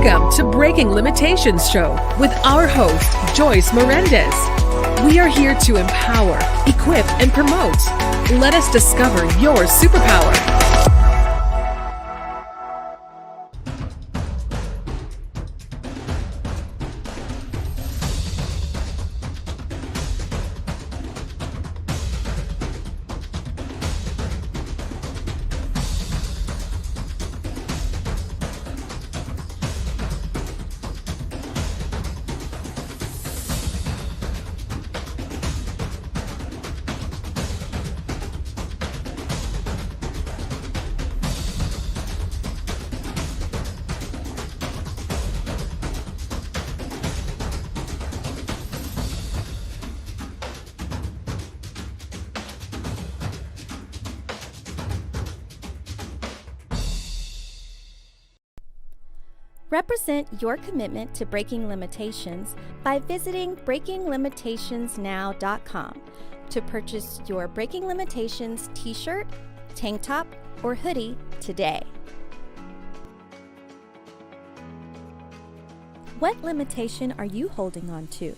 Welcome to Breaking Limitations Show with our host, Joyce Marendes. We are here to empower, equip, and promote. Let us discover your superpower. Represent your commitment to breaking limitations by visiting breakinglimitationsnow.com to purchase your Breaking Limitations t-shirt, tank top, or hoodie today. What limitation are you holding on to?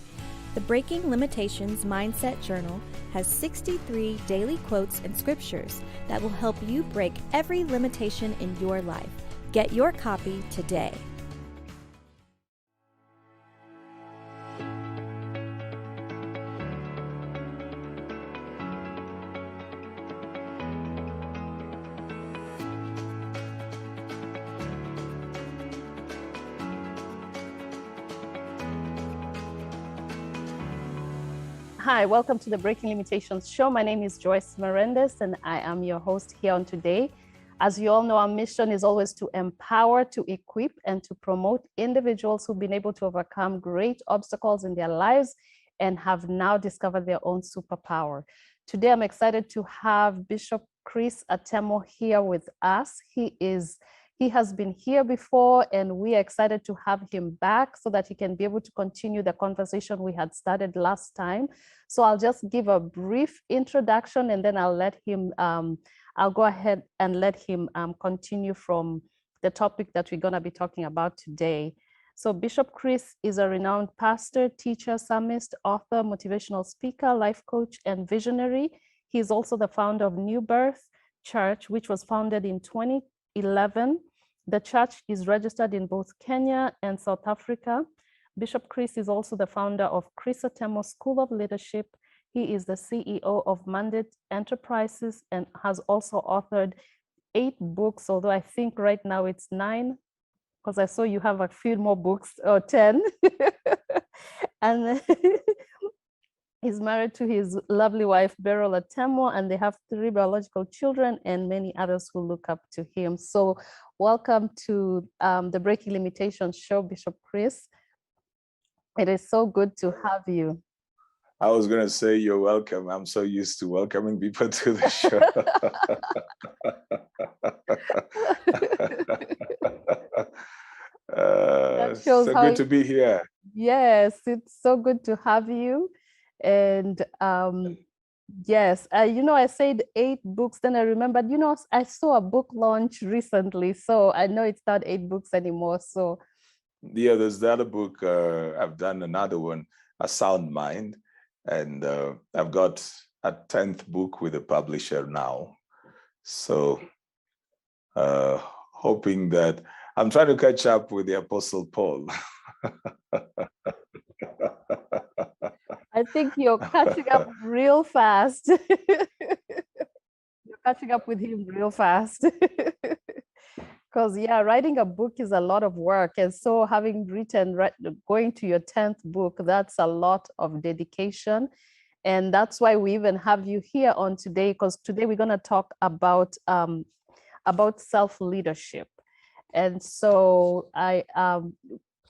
The Breaking Limitations Mindset Journal has 63 daily quotes and scriptures that will help you break every limitation in your life. Get your copy today. Hi, welcome to the Breaking Limitations Show. My name is Joyce Marendes, and I am your host here on today. As you all know, our mission is always to empower, to equip, and to promote individuals who've been able to overcome great obstacles in their lives and have now discovered their own superpower. Today, I'm excited to have Bishop Chris Atemo here with us. He has been here before, and we are excited to have him back so that he can be able to continue the conversation we had started last time. So I'll just give a brief introduction, and then I'll go ahead and let him continue from the topic that we're going to be talking about today. So Bishop Chris is a renowned pastor, teacher, psalmist, author, motivational speaker, life coach, and visionary. He is also the founder of New Birth Church, which was founded in 2011. The church is registered in both Kenya and South Africa. Bishop Chris is also the founder of Chris Atemo School of Leadership. He is the CEO of Mandate Enterprises and has also authored 8 books, although I think right now it's 9, because I saw you have a few more books, or 10. And he's married to his lovely wife, Beryl Atemo, and they have 3 biological children and many others who look up to him. So welcome to the Breaking Limitations Show, Bishop Chris. It is so good to have you. I was going to say you're welcome. I'm so used to welcoming people to the show. So good to be here. Yes, it's so good to have you. And yes, I said 8 books, then I remembered, I saw a book launch recently, so I know it's not 8 books anymore. So yeah, there's the other book. I've done another one, A Sound Mind, and I've got a 10th book with a publisher now. So hoping that I'm trying to catch up with the Apostle Paul. I think you're catching up real fast. You're catching up with him real fast. Because writing a book is a lot of work. And so having going to your 10th book, that's a lot of dedication. And that's why we even have you here on today, because today we're going to talk about self-leadership. And so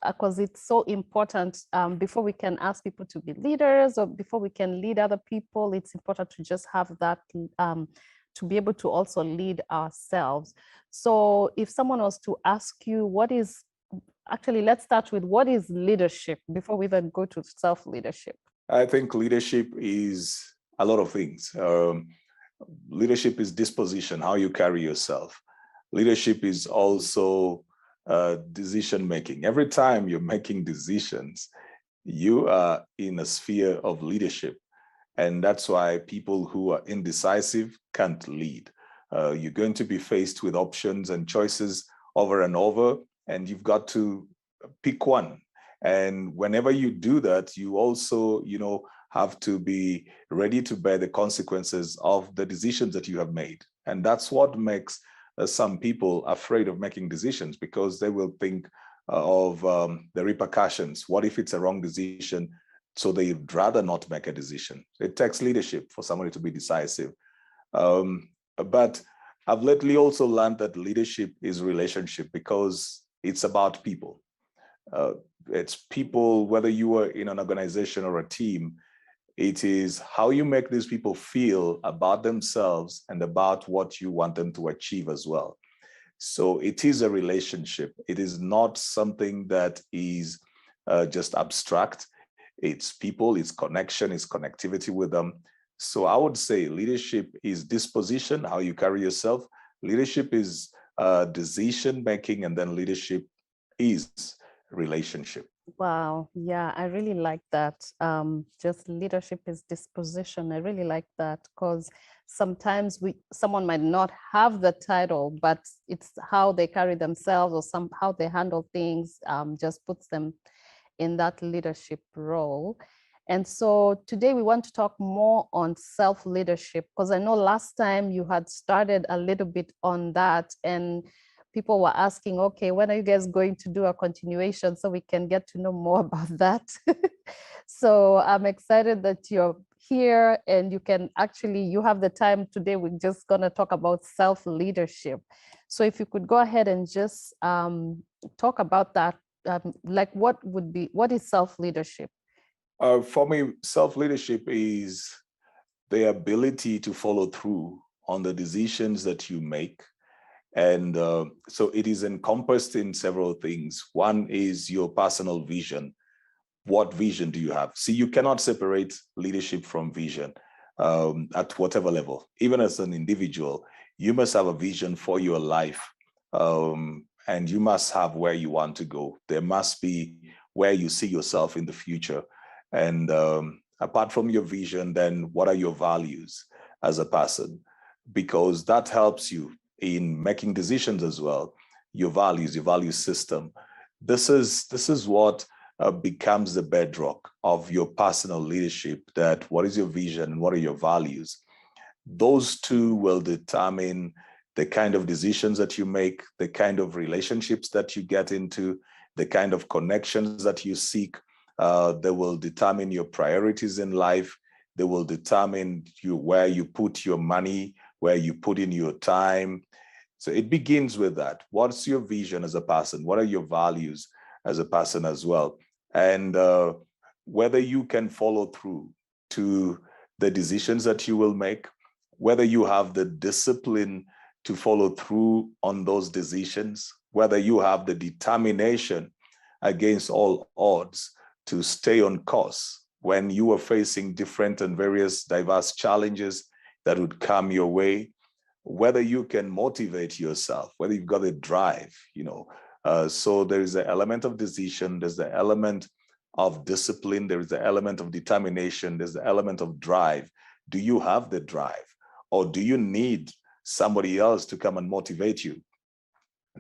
because it's so important, before we can ask people to be leaders or before we can lead other people, it's important to just have that, to be able to also lead ourselves. So if someone was to ask you, let's start with what is leadership before we even go to self-leadership? I think leadership is a lot of things. Leadership is disposition, how you carry yourself. Leadership is also decision making. Every time you're making decisions, you are in a sphere of leadership. And that's why people who are indecisive can't lead. You're going to be faced with options and choices over and over, and you've got to pick one. And whenever you do that, you also, have to be ready to bear the consequences of the decisions that you have made. And that's what makes some people afraid of making decisions, because they will think of the repercussions. What if it's a wrong decision? So they'd rather not make a decision. It takes leadership for somebody to be decisive. But I've lately also learned that leadership is relationship, because it's about people. It's people, whether you are in an organization or a team, it is how you make these people feel about themselves and about what you want them to achieve as well. So it is a relationship. It is not something that is just abstract. It's people, it's connection, it's connectivity with them. So I would say leadership is disposition, how you carry yourself. Leadership is decision making, and then leadership is relationship. Wow. Yeah, I really like that. Just leadership is disposition. I really like that, because sometimes someone might not have the title, but it's how they carry themselves or how they handle things just puts them in that leadership role. And so today we want to talk more on self-leadership, because I know last time you had started a little bit on that, and people were asking, okay, when are you guys going to do a continuation so we can get to know more about that? So I'm excited that you're here, and you have the time today. We're just going to talk about self-leadership. So if you could go ahead and just talk about that, like what is self-leadership? For me, self-leadership is the ability to follow through on the decisions that you make. And so it is encompassed in several things. One is your personal vision. What vision do you have? See, you cannot separate leadership from vision at whatever level. Even as an individual, you must have a vision for your life. And you must have where you want to go. There must be where you see yourself in the future. And apart from your vision, then what are your values as a person? Because that helps you in making decisions as well. Your values, your value system. This is what becomes the bedrock of your personal leadership. That what is your vision and what are your values? Those two will determine the kind of decisions that you make, the kind of relationships that you get into, the kind of connections that you seek. They will determine your priorities in life. They will determine where you put your money, where you put in your time. So it begins with that. What's your vision as a person? What are your values as a person as well? And whether you can follow through to the decisions that you will make, whether you have the discipline to follow through on those decisions, whether you have the determination against all odds to stay on course when you are facing different and various diverse challenges that would come your way, whether you can motivate yourself, whether you've got a drive, So there is an element of decision, there's the element of discipline, there is the element of determination, there's the element of drive. Do you have the drive, or do you need somebody else to come and motivate you?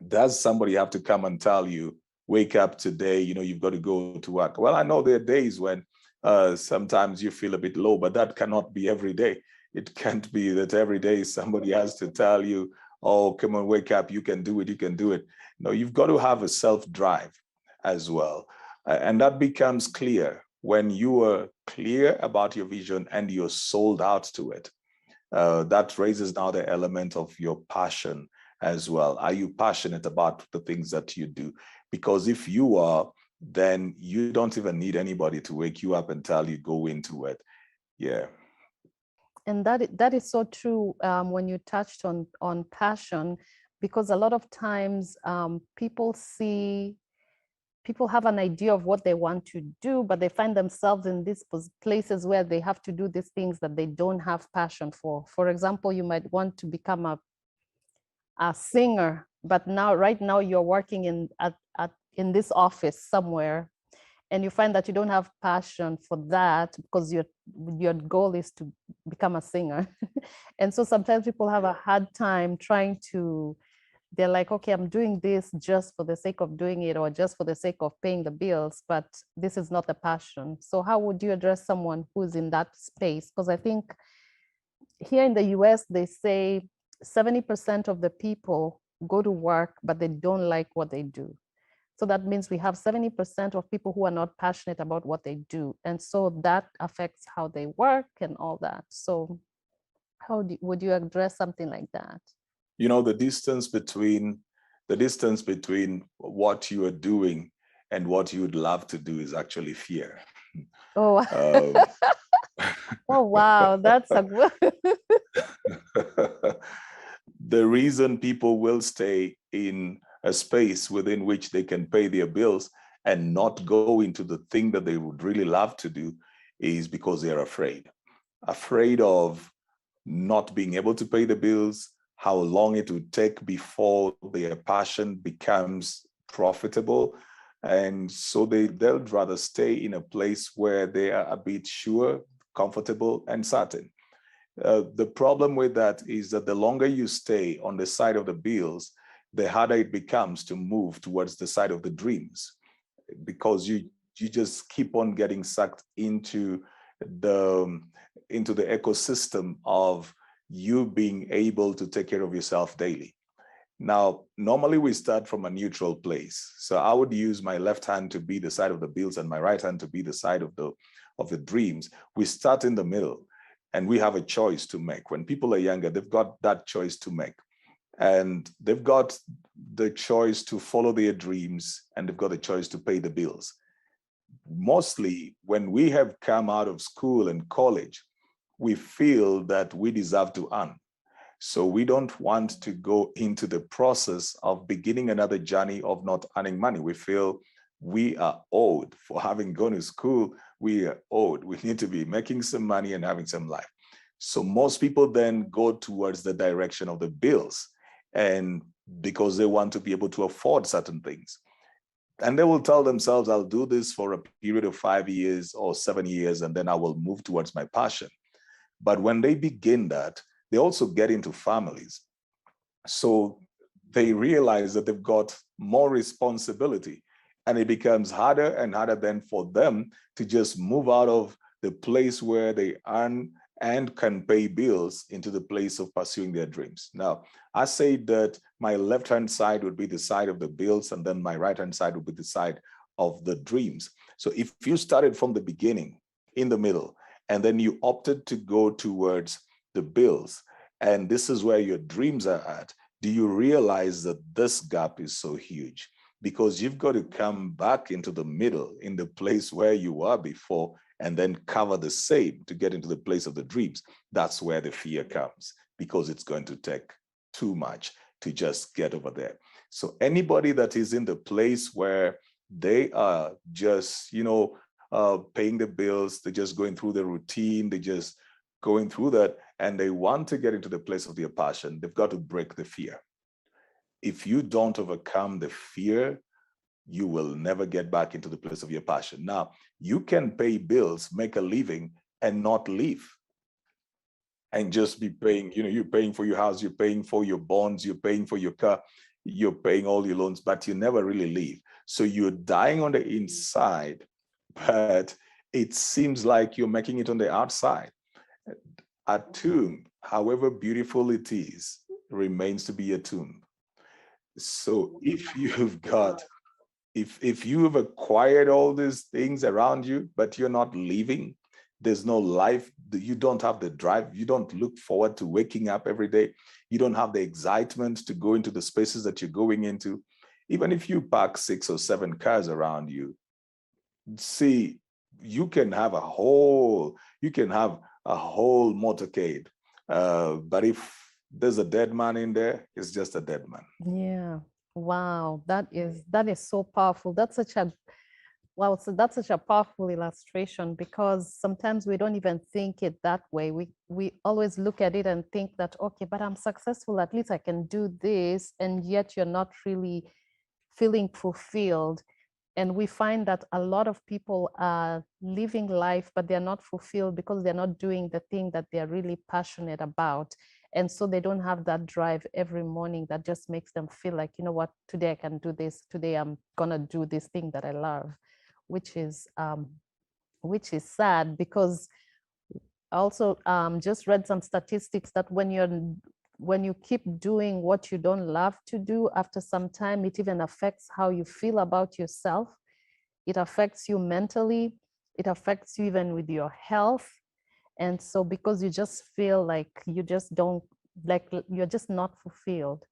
Does somebody have to come and tell you, wake up today, you've got to go to work? Well, I know there are days when sometimes you feel a bit low, but that cannot be every day. It can't be that every day somebody has to tell you, oh, come on, wake up, you can do it, you can do it. No, you've got to have a self-drive as well. And that becomes clear when you are clear about your vision and you're sold out to it. That raises now the element of your passion as well. Are you passionate about the things that you do? Because if you are, then you don't even need anybody to wake you up and tell you go into it. Yeah. And that is so true when you touched on passion, because a lot of times people have an idea of what they want to do, but they find themselves in these places where they have to do these things that they don't have passion for. For example, you might want to become a singer, but right now you're working in this office somewhere, and you find that you don't have passion for that because your goal is to become a singer. And so sometimes people have a hard time they're like, okay, I'm doing this just for the sake of doing it or just for the sake of paying the bills, but this is not a passion. So how would you address someone who's in that space? Because I think here in the US, they say 70% of the people go to work, but they don't like what they do. So that means we have 70% of people who are not passionate about what they do. And so that affects how they work and all that. So would you address something like that? You know, the distance between what you are doing and what you would love to do is actually fear. Oh, Um, oh wow, that's a good. The reason people will stay in a space within which they can pay their bills and not go into the thing that they would really love to do is because they're afraid of not being able to pay the bills, how long it would take before their passion becomes profitable. And so they'll rather stay in a place where they are a bit sure, comfortable, and certain. The problem with that is that the longer you stay on the side of the bills, the harder it becomes to move towards the side of the dreams, because you just keep on getting sucked into the ecosystem of you being able to take care of yourself daily. Now, normally we start from a neutral place. So I would use my left hand to be the side of the bills and my right hand to be the side of the dreams. We start in the middle and we have a choice to make. When people are younger, they've got that choice to make. And they've got the choice to follow their dreams and they've got a choice to pay the bills. Mostly when we have come out of school and college, we feel that we deserve to earn. So we don't want to go into the process of beginning another journey of not earning money. We feel we are owed for having gone to school. We are owed. We need to be making some money and having some life. So most people then go towards the direction of the bills, and because they want to be able to afford certain things. And they will tell themselves, I'll do this for a period of 5 years or 7 years, and then I will move towards my passion. But when they begin that, they also get into families. So they realize that they've got more responsibility, and it becomes harder and harder then for them to just move out of the place where they earn and can pay bills into the place of pursuing their dreams. Now, I say that my left-hand side would be the side of the bills, and then my right-hand side would be the side of the dreams. So if you started from the beginning, in the middle, and then you opted to go towards the bills, and this is where your dreams are at, do you realize that this gap is so huge? Because you've got to come back into the middle, in the place where you were before, and then cover the same to get into the place of the dreams. That's where the fear comes, because it's going to take too much to just get over there. So anybody that is in the place where they are just, paying the bills, they're just going through the routine, they're just going through that, and they want to get into the place of their passion, they've got to break the fear. If you don't overcome the fear, you will never get back into the place of your passion. Now, you can pay bills, make a living, and not live. And just be paying, you're paying for your house, you're paying for your bonds, you're paying for your car, you're paying all your loans, but you never really leave. So you're dying on the inside, but it seems like you're making it on the outside. A tomb, however beautiful it is, remains to be a tomb. So if you've acquired all these things around you, but you're not living, there's no life, you don't have the drive, you don't look forward to waking up every day, you don't have the excitement to go into the spaces that you're going into. Even if you park 6 or 7 cars around you, see, you can have a whole motorcade, but if there's a dead man in there, it's just a dead man. Yeah. Wow. That is so powerful. That's such a Wow, so that's such a powerful illustration, because sometimes we don't even think it that way. We always look at it and think that, okay, but I'm successful, at least I can do this, and yet you're not really feeling fulfilled. And we find that a lot of people are living life, but they're not fulfilled because they're not doing the thing that they're really passionate about. And so they don't have that drive every morning that just makes them feel like, you know what, today I can do this. Today I'm gonna do this thing that I love, which is sad, because I also just read some statistics that when you keep doing what you don't love to do, after some time, it even affects how you feel about yourself. It affects you mentally. It affects you even with your health. And so because you just feel like you just don't, like you're just not fulfilled.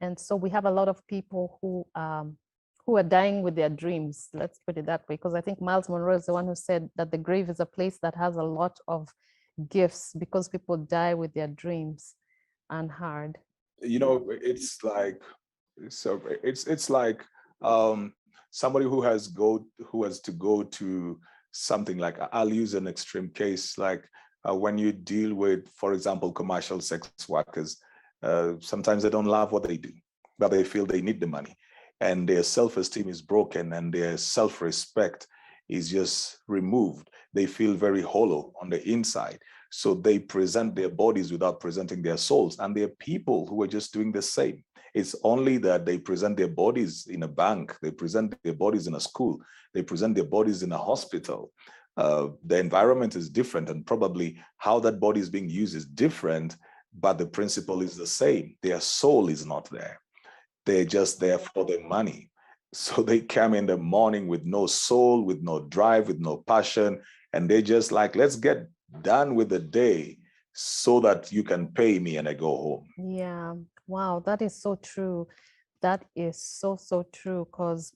And so we have a lot of people who are dying with their dreams. Let's put it that way, because I think Miles Monroe is the one who said that the grave is a place that has a lot of gifts, because people die with their dreams unheard. You know, it's like, so it's like somebody who has to go to something like, I'll use an extreme case, like when you deal with, for example, commercial sex workers. Sometimes they don't love what they do, but they feel they need the money, and their self-esteem is broken, and their self-respect is just removed. They feel very hollow on the inside. So they present their bodies without presenting their souls. And there are people who are just doing the same. It's only that they present their bodies in a bank, they present their bodies in a school, they present their bodies in a hospital. The environment is different, and probably how that body is being used is different, but the principle is the same. Their soul is not there. They're just there for the money. So they come in the morning with no soul, with no drive, with no passion, and they're just like, let's get done with the day so that you can pay me and I go home. Yeah, wow, that is so true. That is so true, because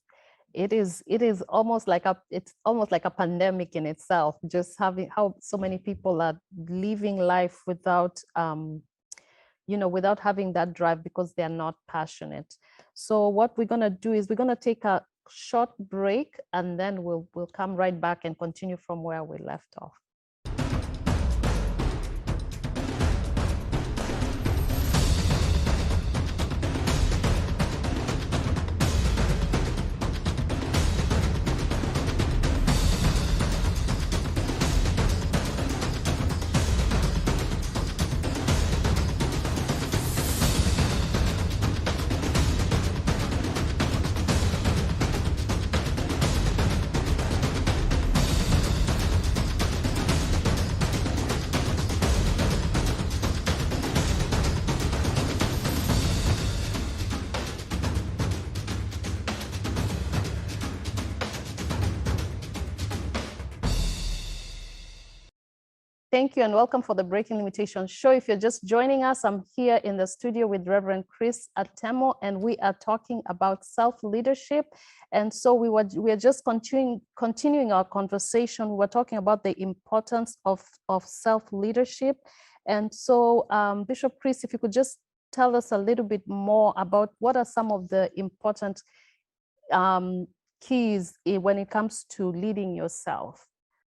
it is almost like a pandemic in itself, just having how so many people are living life without without having that drive, because they're not passionate. So what we're going to do is we're going to take a short break, and then we'll come right back and continue from where we left off. Thank you and welcome for the Breaking Limitations show. If you're just joining us, I'm here in the studio with Reverend Chris Atemo, and we are talking about self-leadership. And so we are just continuing our conversation. We're talking about the importance of self-leadership. And so Bishop Chris, if you could just tell us a little bit more about what are some of the important keys when it comes to leading yourself.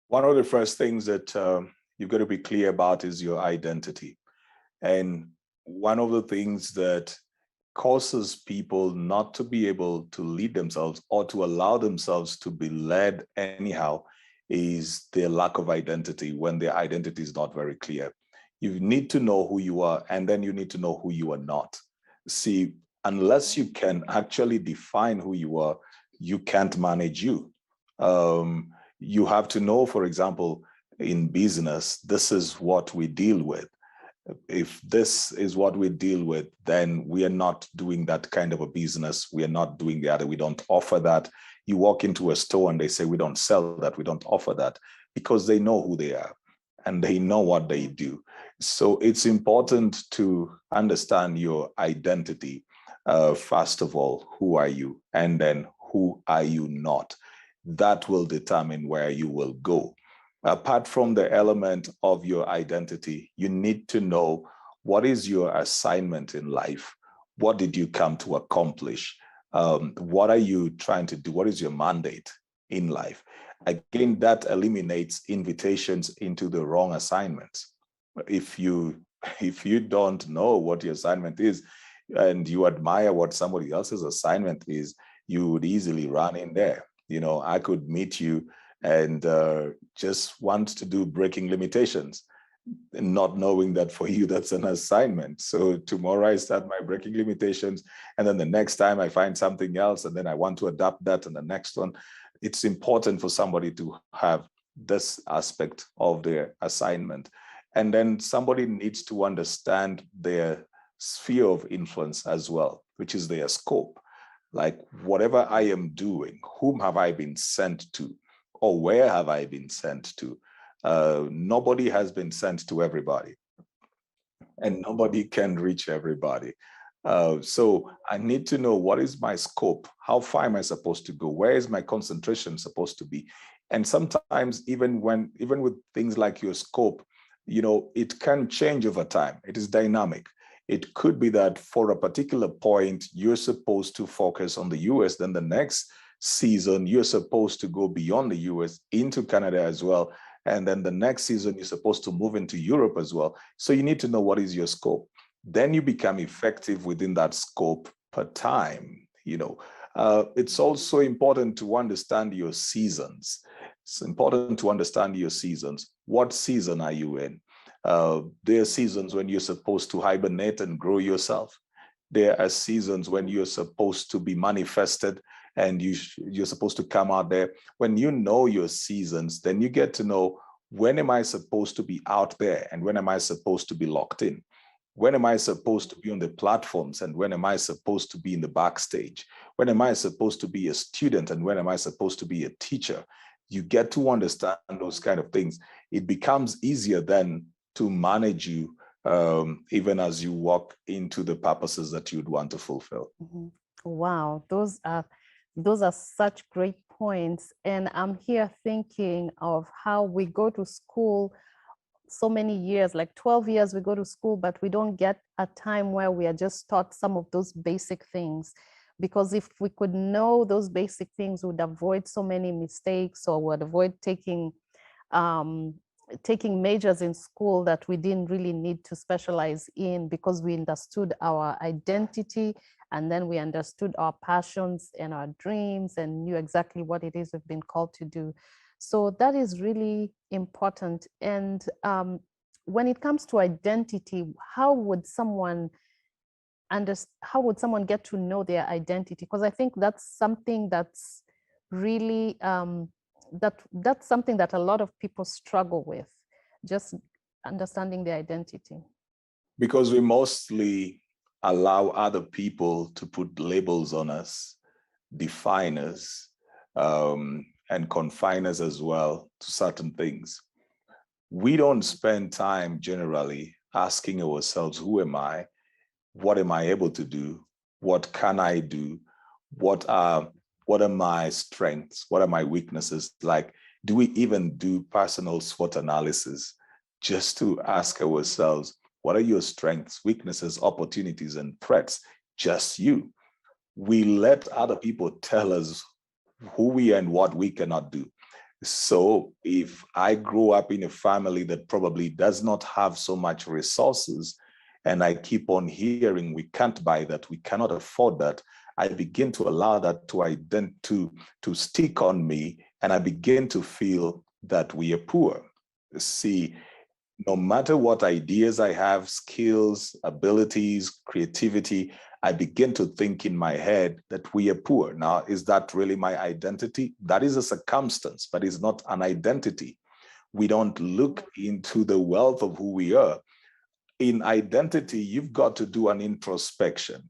One of the first things that you've got to be clear about is your identity. And one of the things that causes people not to be able to lead themselves or to allow themselves to be led anyhow is their lack of identity, when their identity is not very clear. You need to know who you are, and then you need to know who you are not. See, unless you can actually define who you are, you can't manage you. You have to know, for example, in business, this is what we deal with. If this is what we deal with, then we are not doing that kind of a business. We are not doing the other. We don't offer that. You walk into a store and they say, we don't sell that. We don't offer that, because they know who they are and they know what they do. So it's important to understand your identity. First of all, who are you? And then who are you not? That will determine where you will go. Apart from the element of your identity, you need to know, what is your assignment in life? What did you come to accomplish? What are you trying to do? What is your mandate? in life. Again, that eliminates invitations into the wrong assignments. If you don't know what your assignment is and you admire what somebody else's assignment is, you would easily run in there. I could meet you and just want to do breaking limitations, not knowing that for you that's an assignment. So tomorrow I start my breaking limitations, and then the next time I find something else, and then I want to adapt that and the next one. It's important for somebody to have this aspect of their assignment. And then somebody needs to understand their sphere of influence as well, which is their scope. Like, whatever I am doing, whom have I been sent to, or where have I been sent to? Nobody has been sent to everybody, and nobody can reach everybody. So I need to know, what is my scope? How far am I supposed to go? Where is my concentration supposed to be? And sometimes even with things like your scope, it can change over time. It is dynamic. It could be that for a particular point, you're supposed to focus on the US, then the next season, you're supposed to go beyond the US into Canada as well. And then the next season, you're supposed to move into Europe as well. So you need to know what is your scope. Then you become effective within that scope per time. It's also important to understand your seasons. It's important to understand your seasons. What season are you in? There are seasons when you're supposed to hibernate and grow yourself. There are seasons when you're supposed to be manifested and you're supposed to come out there. When you know your seasons, then you get to know, when am I supposed to be out there and when am I supposed to be locked in? When am I supposed to be on the platforms and when am I supposed to be in the backstage? When am I supposed to be a student and when am I supposed to be a teacher? You get to understand those kind of things. It becomes easier then to manage you, even as you walk into the purposes that you'd want to fulfill. Mm-hmm. Wow, those are such great points. And I'm here thinking of how we go to school so many years, like 12 years we go to school, but we don't get a time where we are just taught some of those basic things. Because if we could know those basic things, we would avoid so many mistakes, or would avoid taking majors in school that we didn't really need to specialize in, because we understood our identity and then we understood our passions and our dreams and knew exactly what it is we've been called to do. So that is really important. And when it comes to identity, how would someone get to know their identity? Because I think that's something that's really that's something that a lot of people struggle with, just understanding their identity. Because we mostly allow other people to put labels on us, define us, and confine us as well to certain things. We don't spend time generally asking ourselves, who am I? What am I able to do? What can I do? What are my strengths? What are my weaknesses? Like, do we even do personal SWOT analysis just to ask ourselves, what are your strengths, weaknesses, opportunities, and threats? Just you. We let other people tell us who we are and what we cannot do. So if I grew up in a family that probably does not have so much resources, and I keep on hearing, we can't buy that, we cannot afford that, I begin to allow that to stick on me, and I begin to feel that we are poor. See, no matter what ideas I have, skills, abilities, creativity, I begin to think in my head that we are poor. Now, is that really my identity? That is a circumstance, but it's not an identity. We don't look into the wealth of who we are. In identity, you've got to do an introspection.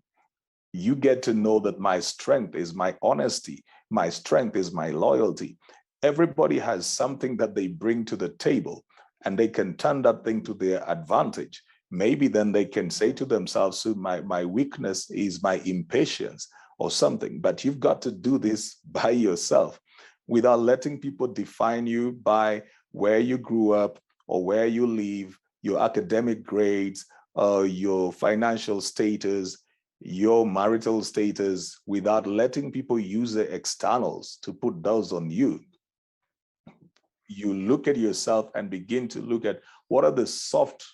You get to know that my strength is my honesty. My strength is my loyalty. Everybody has something that they bring to the table, and they can turn that thing to their advantage. Maybe then they can say to themselves, so my weakness is my impatience or something. But you've got to do this by yourself without letting people define you by where you grew up or where you live, your academic grades, your financial status. your marital status without letting people use the externals to put those on you. You look at yourself and begin to look at what are the soft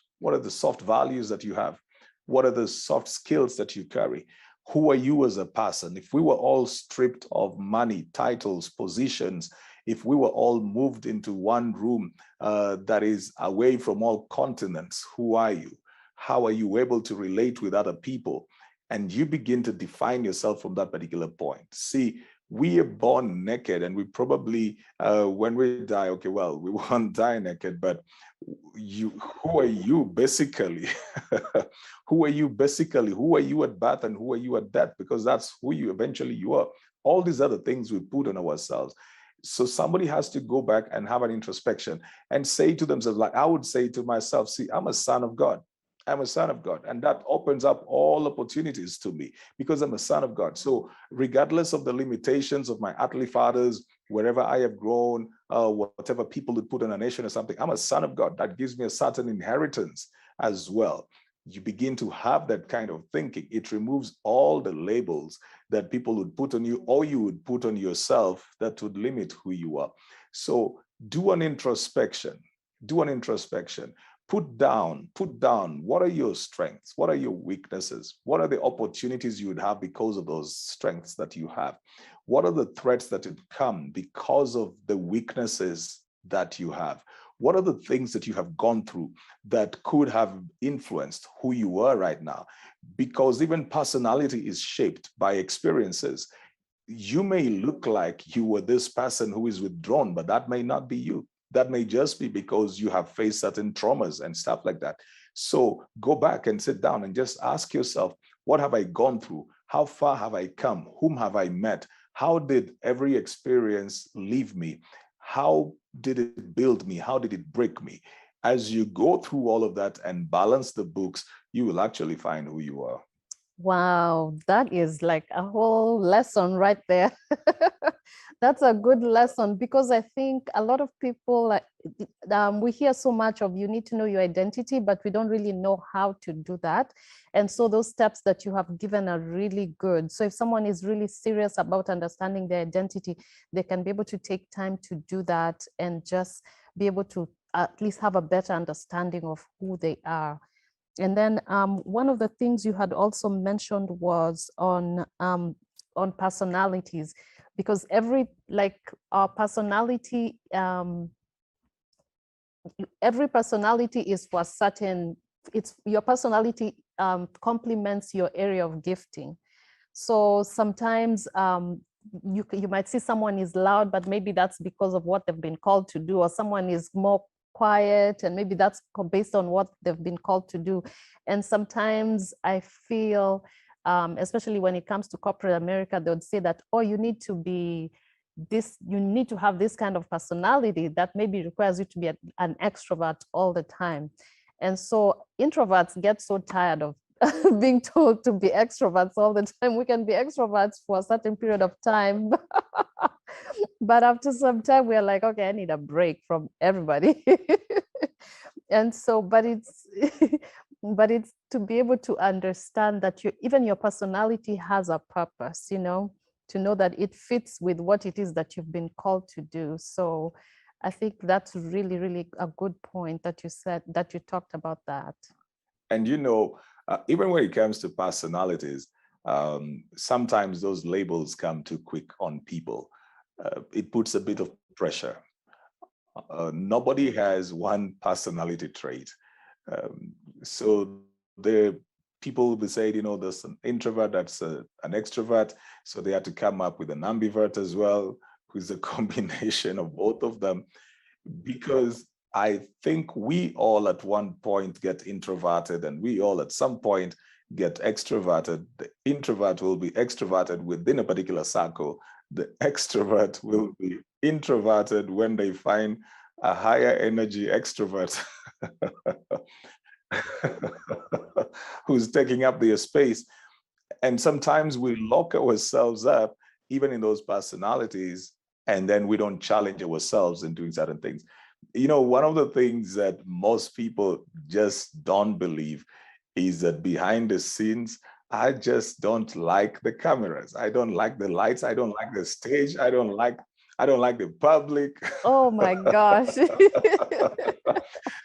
values that you have? What are the soft skills that you carry? Who are you as a person? If we were all stripped of money, titles, positions, if we were all moved into one room that is away from all continents, who are you? How are you able to relate with other people? And you begin to define yourself from that particular point. See, we are born naked, and we probably, when we die, okay, well, we won't die naked, but who are you basically? Who are you basically? Who are you at birth and who are you at death? Because that's who you eventually are. All these other things we put on ourselves. So somebody has to go back and have an introspection and say to themselves, like I would say to myself, see, I'm a son of God. I'm a son of God. And that opens up all opportunities to me because I'm a son of God. So regardless of the limitations of my earthly fathers, wherever I have grown, whatever people would put on a nation or something, I'm a son of God. That gives me a certain inheritance as well. You begin to have that kind of thinking. It removes all the labels that people would put on you or you would put on yourself that would limit who you are. So do an introspection. Do an introspection. Put down what are your strengths? What are your weaknesses? What are the opportunities you would have because of those strengths that you have? What are the threats that would come because of the weaknesses that you have? What are the things that you have gone through that could have influenced who you are right now? Because even personality is shaped by experiences. You may look like you were this person who is withdrawn, but that may not be you. That may just be because you have faced certain traumas and stuff like that. So go back and sit down and just ask yourself, what have I gone through? How far have I come? Whom have I met? How did every experience leave me? How did it build me? How did it break me? As you go through all of that and balance the books, you will actually find who you are. Wow, that is like a whole lesson right there. That's a good lesson because I think a lot of people, we hear so much of you need to know your identity, but we don't really know how to do that. And so those steps that you have given are really good. So if someone is really serious about understanding their identity, they can be able to take time to do that and just be able to at least have a better understanding of who they are. And then one of the things you had also mentioned was on personalities, because our personality, every personality is for a certain, your personality complements your area of gifting. So sometimes you might see someone is loud, but maybe that's because of what they've been called to do, or someone is more quiet and maybe that's based on what they've been called to do. And sometimes I feel, especially when it comes to corporate America, they would say that, oh, you need to have this kind of personality that maybe requires you to be an extrovert all the time. And so introverts get so tired of being told to be extroverts all the time. We can be extroverts for a certain period of time. But after some time, we're like, okay, I need a break from everybody. And so, but it's to be able to understand that even your personality has a purpose, to know that it fits with what it is that you've been called to do. So I think that's really, really a good point that you said, that you talked about that. And even when it comes to personalities, sometimes those labels come too quick on people. It puts a bit of pressure. Nobody has one personality trait. So the people will be saying, there's an introvert, that's an extrovert. So they had to come up with an ambivert as well, who's a combination of both of them. Because I think we all at one point get introverted and we all at some point get extroverted. The introvert will be extroverted within a particular circle. The extrovert will be introverted when they find a higher energy extrovert who's taking up their space. And sometimes we lock ourselves up even in those personalities, and then we don't challenge ourselves in doing certain things. One of the things that most people just don't believe is that behind the scenes, I just don't like the cameras. I don't like the lights. I don't like the stage. I don't like the public. Oh my gosh.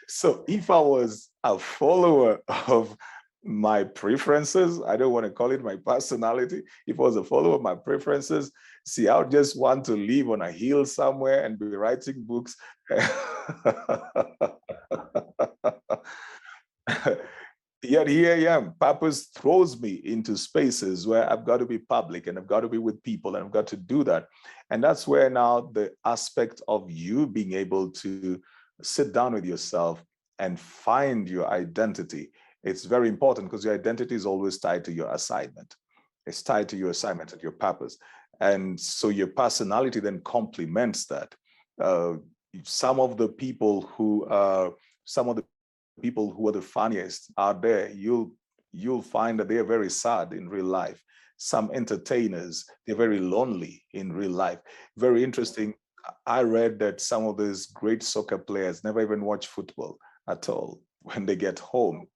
So if I was a follower of my preferences, I don't want to call it my personality. If I was a follower of my preferences, see, I would just want to live on a hill somewhere and be writing books. Yet here I am. Purpose throws me into spaces where I've got to be public and I've got to be with people and I've got to do that. And that's where now the aspect of you being able to sit down with yourself and find your identity. It's very important because your identity is always tied to your assignment. It's tied to your assignment and your purpose. And so your personality then complements that. Uh, some of the people who are the funniest out there, you'll find that they're very sad in real life. Some entertainers, they're very lonely in real life. Very interesting. I read that some of these great soccer players never even watch football at all when they get home.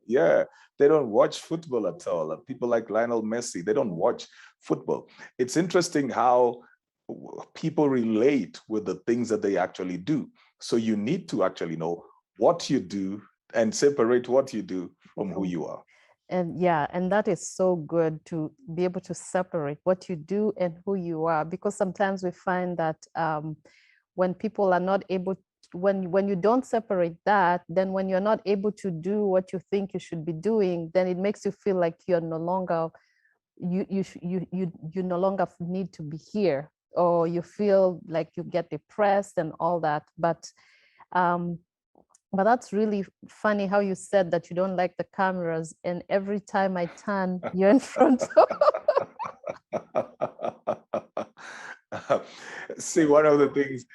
Yeah, they don't watch football at all. People like Lionel Messi, they don't watch football. It's interesting how people relate with the things that they actually do. So you need to actually know what you do and separate what you do from who you are. And yeah, and that is so good to be able to separate what you do and who you are, because sometimes we find that when people are not able, when you don't separate that, then when you're not able to do what you think you should be doing, then it makes you feel like you're no longer, you no longer need to be here, or you feel like you get depressed and all that. But that's really funny how you said that you don't like the cameras, and every time I turn, you're in front of. See, one of the things,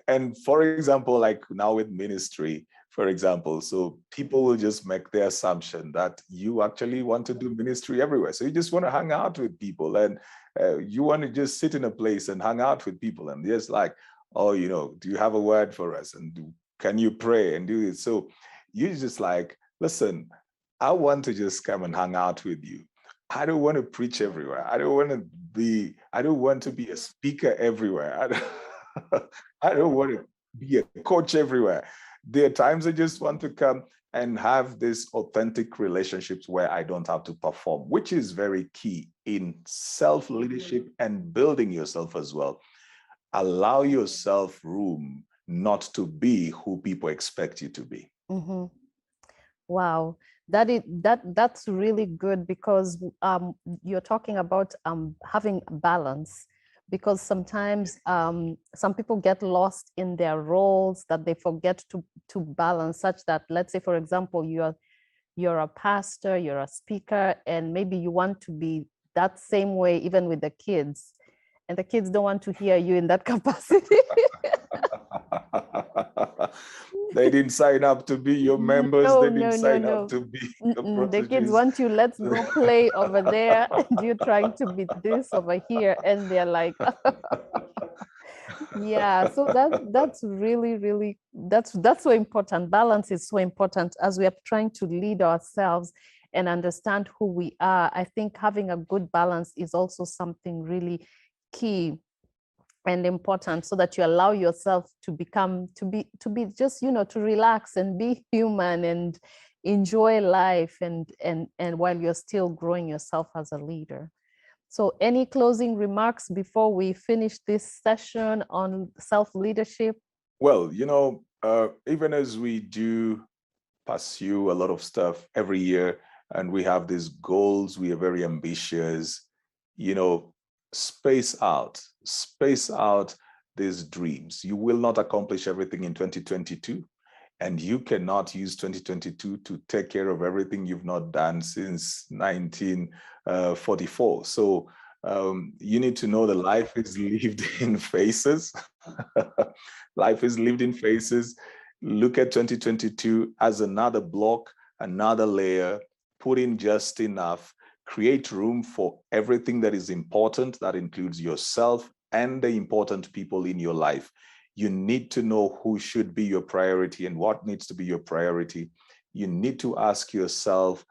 and for example, like now with ministry, for example, so people will just make the assumption that you actually want to do ministry everywhere. So you just want to hang out with people, and you want to just sit in a place and hang out with people. And just like, oh, do you have a word for us? And can you pray and do it? So you just like, listen, I want to just come and hang out with you. I don't want to preach everywhere. I don't want to be a speaker everywhere. I don't want to be a coach everywhere. There are times I just want to come and have these authentic relationships where I don't have to perform, which is very key in self-leadership and building yourself as well. Allow yourself room not to be who people expect you to be. Mm-hmm. Wow, that's really good, because you're talking about having balance, because sometimes some people get lost in their roles, that they forget to balance, such that, let's say, for example, you're a pastor, you're a speaker, and maybe you want to be that same way even with the kids, and the kids don't want to hear you in that capacity. They didn't sign up to be your members. No, they didn't no, sign no, up to be your the kids proteges. want you, let's go play over there, and you're trying to be this over here, and they're like, yeah. So that's really, really, that's so important. Balance is so important as we are trying to lead ourselves and understand who we are. I think having a good balance is also something really key and important, so that you allow yourself to be just, to relax and be human and enjoy life, and while you're still growing yourself as a leader. So any closing remarks before we finish this session on self-leadership? Well, even as we do pursue a lot of stuff every year, and we have these goals, we are very ambitious, space out these dreams. You will not accomplish everything in 2022, and you cannot use 2022 to take care of everything you've not done since 1944. So you need to know that life is lived in phases. Life is lived in phases. Look at 2022 as another block, another layer, put in just enough, create room for everything that is important. That includes yourself and the important people in your life. You need to know who should be your priority and what needs to be your priority. You need to ask yourself,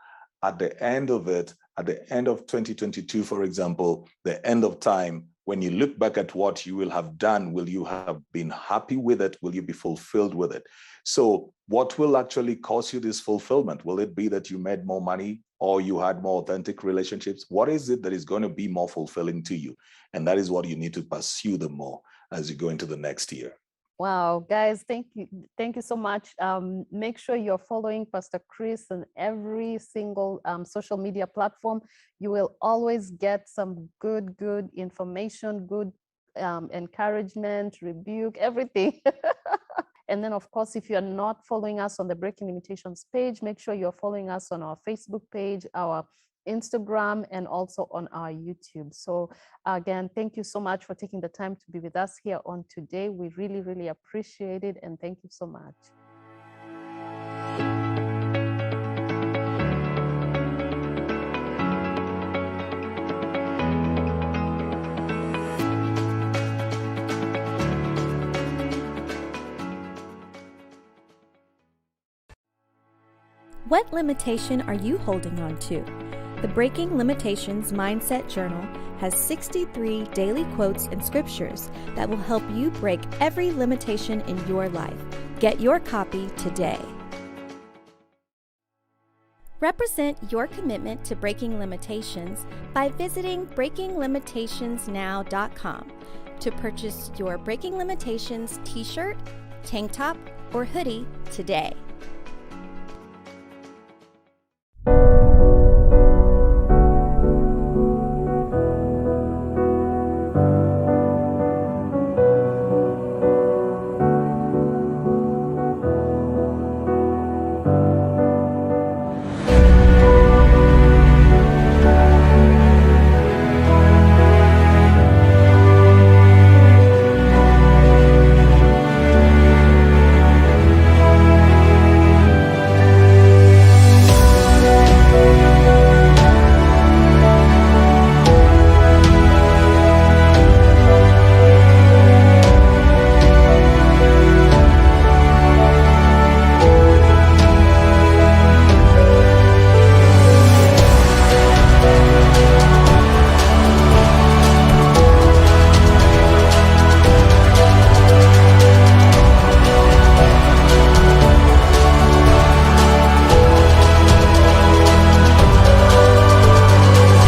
at the end of it, at the end of 2022, for example, the end of time, when you look back at what you will have done, will you have been happy with it? Will you be fulfilled with it? So what will actually cause you this fulfillment? Will it be that you made more money or you had more authentic relationships? What is it that is going to be more fulfilling to you? And that is what you need to pursue the more as you go into the next year. Wow, guys, thank you so much. Make sure you're following Pastor Chris on every single social media platform. You will always get some good information, good encouragement, rebuke, everything. And then, of course, if you're not following us on the Breaking Limitations page, make sure you're following us on our Facebook page, our Instagram, and also on our YouTube. So again, thank you so much for taking the time to be with us here on today. We really appreciate it, and thank you so much. What limitation are you holding on to? The Breaking Limitations Mindset Journal has 63 daily quotes and scriptures that will help you break every limitation in your life. Get your copy today. Represent your commitment to breaking limitations by visiting breakinglimitationsnow.com to purchase your Breaking Limitations t-shirt, tank top, or hoodie today.